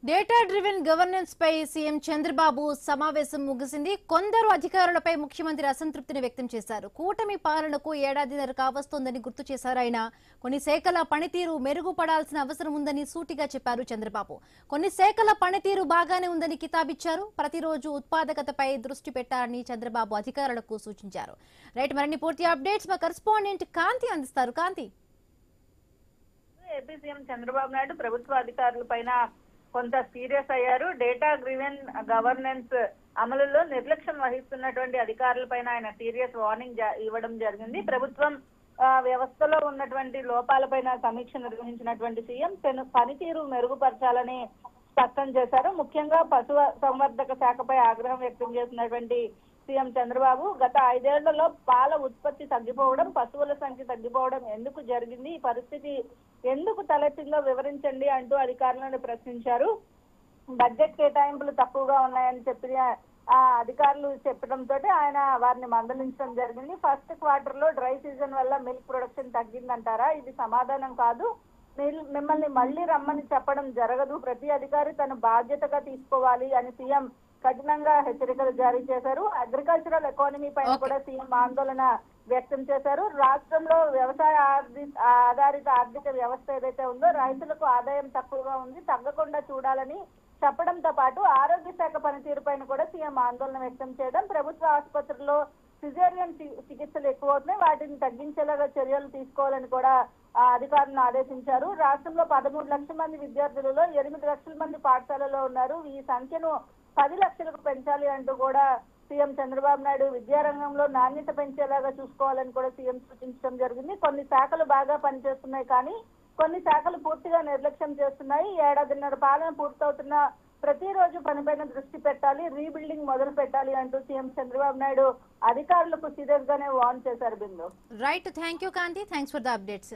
Data driven governance పై CM Chandrababu సమావేశం ముగిసింది. కొందరు అధికారులపై ముఖ్యమంత్రి అసంతృప్తిని వ్యక్తం చేశారు. కూటమి పాలనకు ఏడాదిన్నర కావస్తోందని గుర్తు చేశారు ఆయన. కొన్ని శాఖల పనితీరు మెరుగుపడాల్సిన అవసరం ఉందని సూటిగా చెప్పారు చంద్రబాబు. కొన్ని శాఖల పనితీరు బాగానే ఉందని కితాబిచ్చారు. ప్రతిరోజు ఉత్పాదకతపై దృష్టి పెట్టాలని చంద్రబాబు అధికారులకు సూచించారు. రైట్, మరిన్ని పూర్తి అప్డేట్స్ మా కరెస్పాండెంట్ కాంతి అందిస్తారు. కాంతి. ఏపీ సీఎం చంద్రబాబు నాయుడు ప్రభుత్వ అధికారులపైన కొంత సీరియస్ అయ్యారు. డేటా డ్రివెన్ గవర్నెన్స్ అమలులో నిర్లక్ష్యం వహిస్తున్నటువంటి అధికారులపైన ఆయన సీరియస్ వార్నింగ్ ఇవ్వడం జరిగింది. ప్రభుత్వం వ్యవస్థలో ఉన్నటువంటి లోపాలపైన సమీక్ష నిర్వహించినటువంటి సీఎం పనితీరు మెరుగుపరచాలని స్పష్టం చేశారు. ముఖ్యంగా పశు సంవర్ధక శాఖపై ఆగ్రహం వ్యక్తం చేసినటువంటి సీఎం చంద్రబాబు గత 5 ఏళ్లలో పాల ఉత్పత్తి తగ్గిపోవడం, పశువుల సంఖ్య తగ్గిపోవడం ఎందుకు జరిగింది, ఈ పరిస్థితి ఎందుకు తలెత్తిందో వివరించండి అంటూ అధికారులను ప్రశ్నించారు. బడ్జెట్ కేటాయింపులు తక్కువగా ఉన్నాయని చెప్పి అధికారులు చెప్పడంతో ఆయన వారిని మందలించడం జరిగింది. ఫస్ట్ క్వార్టర్ లో డ్రై సీజన్ వల్ల మిల్క్ ప్రొడక్షన్ తగ్గిందంటారా? ఇది సమాధానం కాదు. మిమ్మల్ని మళ్ళీ రమ్మని చెప్పడం జరగదు. ప్రతి అధికారి తన బాధ్యతగా తీసుకోవాలి అని సీఎం కఠినంగా హెచ్చరికలు జారీ చేశారు. అగ్రికల్చరల్ ఎకానమీ పైన కూడా సీఎం ఆందోళన వ్యక్తం చేశారు. రాష్ట్రంలో వ్యవసాయ ఆధారిత ఆర్థిక వ్యవస్థ ఏదైతే ఉందో రైతులకు ఆదాయం తక్కువగా ఉంది, తగ్గకుండా చూడాలని చెప్పడంతో పాటు ఆరోగ్య శాఖ పనితీరు పైన కూడా సీఎం ఆందోళన వ్యక్తం చేయడం, ప్రభుత్వ ఆసుపత్రుల్లో సిజేరియన్ చికిత్సలు ఎక్కువ అవుతున్నాయి, వాటిని తగ్గించేలాగా చర్యలు తీసుకోవాలని కూడా అధికారులను ఆదేశించారు. రాష్ట్రంలో 13 లక్షల మంది విద్యార్థులలో 8 లక్షల మంది పాఠశాలలో ఉన్నారు. ఈ సంఖ్యను 10 లక్షలకు పెంచాలి అంటూ కూడా సీఎం చంద్రబాబు నాయుడు విద్యారంగంలో నాణ్యత పెంచేలాగా చూసుకోవాలని కూడా సీఎం సూచించడం జరిగింది. కొన్ని శాఖలు బాగా పనిచేస్తున్నాయి, కానీ కొన్ని శాఖలు పూర్తిగా నిర్లక్ష్యం చేస్తున్నాయి. ఏడాదిన్నర పాలన పూర్తవుతున్న ప్రతిరోజు పనిపైన దృష్టి పెట్టాలి, రీబిల్డింగ్ మొదలు పెట్టాలి అంటూ సీఎం చంద్రబాబు నాయుడు అధికారులకు సీరియస్ గానే వార్న్ చేశారు. Bindu. Right, thank you Kanti, thanks for the updates.